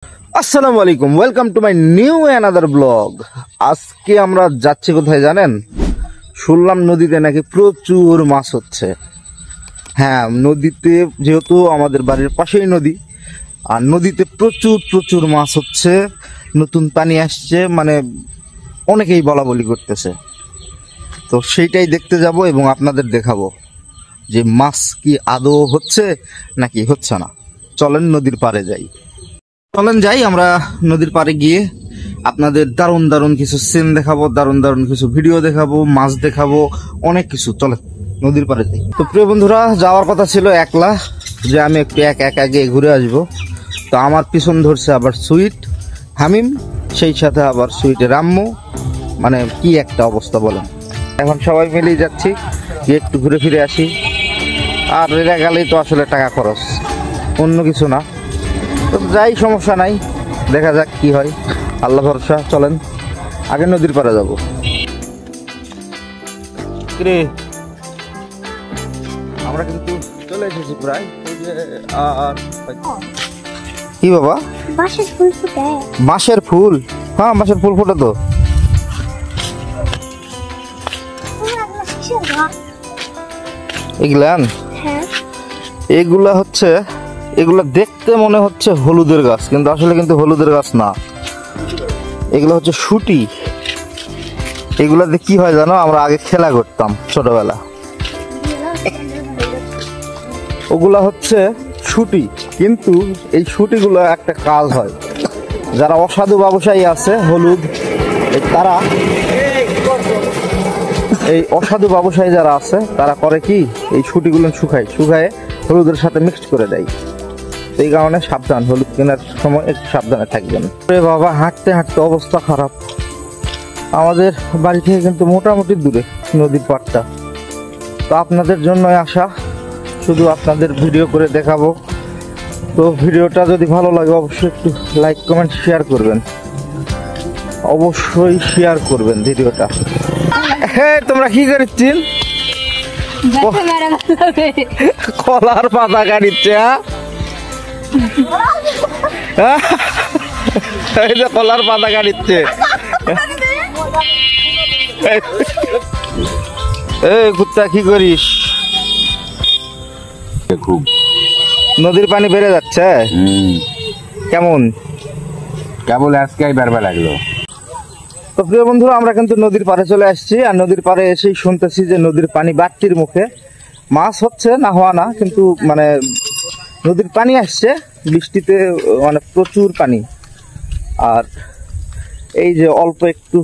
আসসালামু আলাইকুম, welcome to my new another blog. আজকে আমরা যাচ্ছি কোথায় জানেন? শুনলাম নদীতে নাকি প্রচুর মাছ হচ্ছে। হ্যাঁ, নদীতে যেহেতু আমাদের বাড়ির পাশেই নদী, আর নদীতে প্রচুর প্রচুর মাছ হচ্ছে। নতুন পানি আসছে, মানে অনেকেই বলা বলি করতেছে। তো সেইটাই দেখতে যাব এবং আপনাদের দেখাবো যে মাছ কি আদৌ হচ্ছে নাকি হচ্ছে না। চলেন নদীর পাড়ে যাই। আমরা নদীর পাড়ে গিয়ে আপনাদের দারুণ দারুণ কিছু সিন দেখাবো, দারুণ দারুণ কিছু ভিডিও দেখাবো, মাছ দেখাবো, অনেক কিছু। চলেন নদীর পাড়ে যাই। তো প্রিয় বন্ধুরা, যাওয়ার কথা ছিল একলা, যে আমি একটু একা গিয়ে ঘুরে আসবো। তো আমার পিছন ধরছে আবার সুইট, হামিম, সেই সাথে আবার সুইটের আম্মু। মানে কি একটা অবস্থা বলেন। এখন সবাই মিলেই যাচ্ছি যে একটু ঘুরে ফিরে আসি। আর এরা গেলেই তো আসলে টাকা খরচ, অন্য কিছু না। তো যাই, সমস্যা নাই, দেখা যাক কি হয়, আল্লাহ ভরসা। চলেন আগে নদীর পাড়ে যাব। আমরা কিন্তু চলে এসেছি প্রায়। কি বাবা? বাঁশের ফুল ফুটে। বাঁশের ফুল? হ্যাঁ, বাঁশের ফুল ফুটে তো। এগুলান? এগুলা হচ্ছে, এগুলা দেখতে মনে হচ্ছে হলুদের গাছ, কিন্তু আসলে কিন্তু হলুদের গাছ না। এগুলো হচ্ছে শুটি। এগুলাতে কি হয় জানো? আমরা আগে খেলা করতাম ছোটবেলা। ওগুলা হচ্ছে শুটি, কিন্তু এই শুটিগুলো একটা কাজ হয়। যারা অসাধু ব্যবসায়ী আছে হলুদ, তারা এই অসাধু ব্যবসায়ী যারা আছে তারা করে কি, এই শুটিগুলো শুকায় হলুদের সাথে মিক্সড করে দেয়। এই কারণে সাবধান, হলুদ কেনার সময় একটু সাবধানে থাকবেন। বাবা, হাঁটতে হাঁটতে অবস্থা খারাপ। আমাদের বাড়ি থেকে কিন্তু মোটামুটি দূরে নদীর পাড়টা। তো আপনাদের জন্যই আসা, শুধু আপনাদের ভিডিও করে দেখাবো। তো ভিডিওটা যদি ভালো লাগে অবশ্যই একটু লাইক কমেন্ট শেয়ার করবেন, অবশ্যই শেয়ার করবেন ভিডিওটা। হ্যাঁ, তোমরা কি করছেন? কলার পাতা কাটিচ্ছে। এই যে কলার পাতা কাটিচ্ছে। এই কুত্তা, কি করিস? খুব নদীর পানি বেড়ে যাচ্ছে। কেমন? কেবল আজকেই বেরবা লাগলো। তো প্রিয় বন্ধুরা, আমরা কিন্তু নদীর পাড়ে চলে আসছি। আর নদীর পাড়ে এসেই শুনতেছি যে নদীর পানি বাড়তির মুখে। মাছ হচ্ছে না, হওয়া না, কিন্তু মানে নদীর পানি আসছে বৃষ্টিতে, মানে প্রচুর পানি। আর এই যে অল্প একটু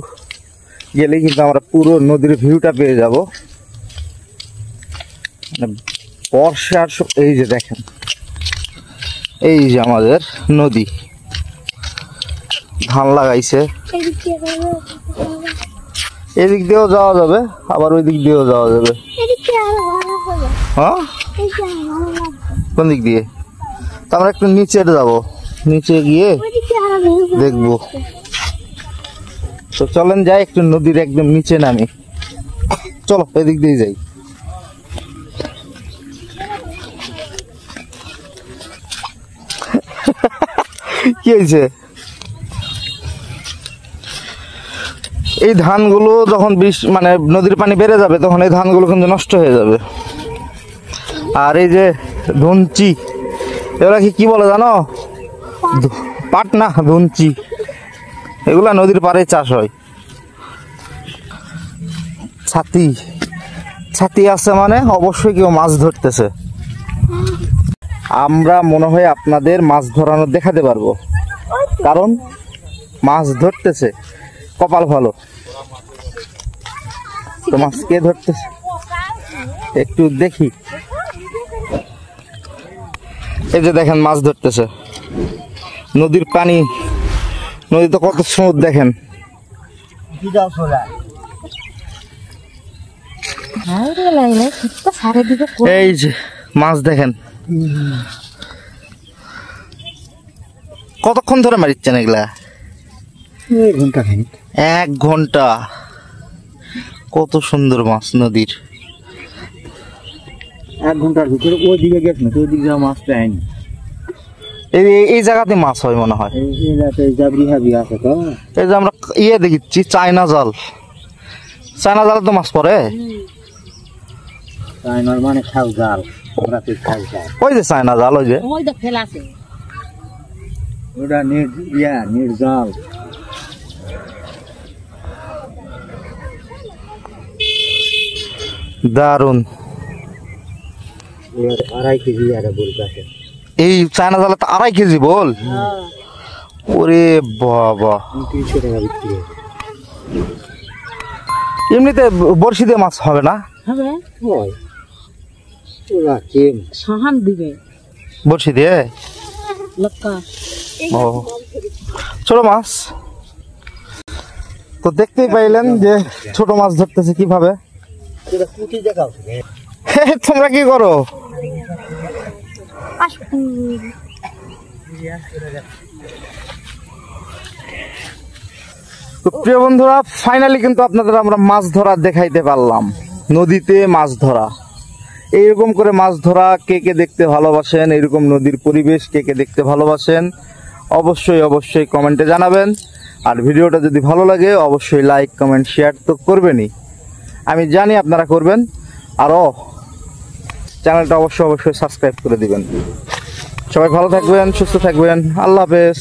গেলেই কিন্তু আমরা পুরো নদীর ভিউটা পেয়ে যাব। মানে বর্ষার, এই যে দেখেন, এই যে আমাদের নদী, ধান লাগাইছে। এদিক দিয়েও যাওয়া যাবে, আবার ওই দিক দিয়েও যাওয়া যাবে। হ্যাঁ, কোন দিক দিয়ে? তো আমরা একটু নিচে যাবো, নিচে গিয়ে দেখবো। তো চলেন যাই, একটু নদীর একদম নিচে নামি। চলো এদিক দিয়ে যাই। কি হয়েছে? এই ধানগুলো যখন মানে নদীর পানি বেড়ে যাবে, তখন এই ধানগুলো কিন্তু নষ্ট হয়ে যাবে। আর এই যে ধুনচি, এগুলা কি বলে জানো? পাট না, ধুনচি। এগুলা নদীর পাড়ে চাষ হয়। ছাতি আছে মানে অবশ্যই কেউ মাছ ধরতেছে। আমরা মনে হয় আপনাদের মাছ ধরানো দেখাতে পারবো, কারণ মাছ ধরতেছে, কপাল ভালো। তো মাছ কে ধরতেছে একটু দেখি। এই যে দেখেন, মাছ ধরতেছে। নদীর পানি, নদী তো কত স্রোত দেখেন। এই যে মাছ দেখেন, কতক্ষণ ধরে মারিচ্ছেন এগুলা? 1 ঘন্টা। কত সুন্দর মাছ নদীর। 1 ঘন্টার ভিতরে ওইদিকে গেছে না, ওইদিকে মাছটা আইনি। এই এই জায়গাতে মাছ হয় মনে হয়। এই জাবরি হাবি আছে তো। এই যে আমরা দেখছি চায়না জাল, চায়না জালে তো মাছ পড়ে। চায়নার মানে খাও জাল, আমরা তো খাই জাল। ওই যে চায়না জাল, ওই যে ওটা নির্জাল। দারুন। 2.5 কেজি আর বলতেছে এই চায়না জালে তো 2.5 কেজি বল। ওরে বাবা, 300 টাকা বিক্রি হয়। এমনিতে বড়শি দিয়ে মাছ হবে না? হবে হয় ওরা কেম সাহান দিবে বড়শি দিয়ে। লক্কা ও ছোট মাছ তো দেখতেই পাইলেন যে ছোট মাছ ধরতেছে কিভাবে। এটা কুটি দেখাও। তোমরা কি করো? তো প্রিয় বন্ধুরা, ফাইনালি কিন্তু আপনাদের আমরা মাছ ধরা দেখাইতে পারলাম। নদীতে মাছ ধরা, এইরকম করে মাছ ধরা কে কে দেখতে ভালোবাসেন, এরকম নদীর পরিবেশ কে কে দেখতে ভালোবাসেন, অবশ্যই অবশ্যই কমেন্টে জানাবেন। আর ভিডিওটা যদি ভালো লাগে অবশ্যই লাইক কমেন্ট শেয়ার তো করবেনই, আমি জানি আপনারা করবেন। আরও চ্যানেলটা অবশ্যই অবশ্যই সাবস্ক্রাইব করে দিবেন। সবাই ভালো থাকবেন, সুস্থ থাকবেন, আল্লাহ হাফেজ।